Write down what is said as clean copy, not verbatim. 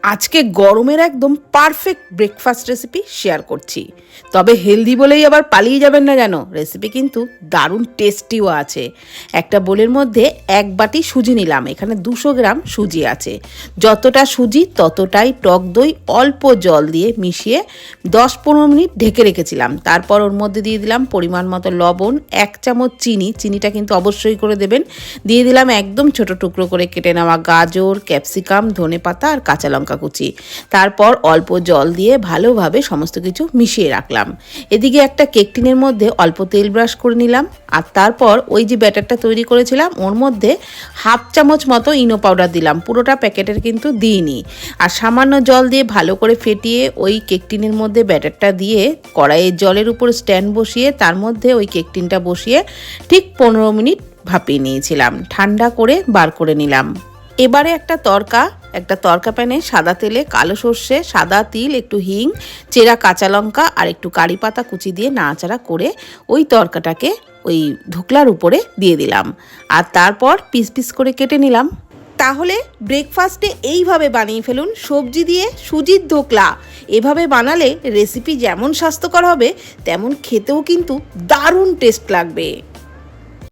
আজকে গরমের একদম পারফেক্ট ব্রেকফাস্ট রেসিপি শেয়ার করছি। তবে হেলদি বলেই আবার পালিয়ে যাবেন না যেন, রেসিপি কিন্তু দারুণ টেস্টিও আছে। একটা বোলের মধ্যে 1 বাটি সুজি নিলাম, এখানে 200 গ্রাম সুজি আছে। যতটা সুজি ততটাই টক দই অল্প জল দিয়ে মিশিয়ে 10-15 মিনিট ঢেকে রেখেছিলাম। তারপর ওর মধ্যে দিয়ে দিলাম পরিমাণ মতো লবণ, 1 চামচ চিনি, চিনিটা কিন্তু অবশ্যই করে দেবেন। দিয়ে দিলাম একদম ছোট টুকরো করে কেটে নেওয়া গাজর, ক্যাপসিকাম, ধনেপাতা আর কাঁচা লঙ্কা কুচি। তারপর অল্প জল দিয়ে ভালোভাবে সমস্ত কিছু মিশিয়ে রাখলাম। এদিকে একটা কেক টিনের মধ্যে অল্প তেল ব্রাশ করে নিলাম। আর তারপর ওই যে ব্যাটারটা তৈরি করেছিলাম ওর মধ্যে 1/2 চামচ মতো ইনো পাউডার দিলাম, পুরোটা প্যাকেটের কিন্তু দিইনি। আর সামান্য জল দিয়ে ভালো করে ফেটিয়ে ওই কেক টিনের মধ্যে ব্যাটারটা দিয়ে কড়াইয়ের জলের উপর স্ট্যান্ড বসিয়ে তার মধ্যে ওই কেক টিনটা বসিয়ে ঠিক 15 মিনিট ভাপিয়ে নিয়েছিলাম। ঠান্ডা করে বার করে নিলাম। এবারে একটা তড়কা প্যানে সাদা তেলে কালো সর্ষে, সাদা তিল, একটু হিং, চেরা কাঁচা লঙ্কা আর একটু কারি পাতা কুচি দিয়ে নাড়াচাড়া করে ওই তড়কাটাকে ওই ধোকলার উপরে দিয়ে দিলাম। আর তারপর পিস পিস করে কেটে নিলাম। তাহলে ব্রেকফাস্টে এইভাবে বানিয়ে ফেলুন সবজি দিয়ে সুজির ধোকলা। এভাবে বানালে রেসিপি যেমন স্বাস্থ্যকর হবে তেমন খেতেও কিন্তু দারুণ টেস্ট লাগবে।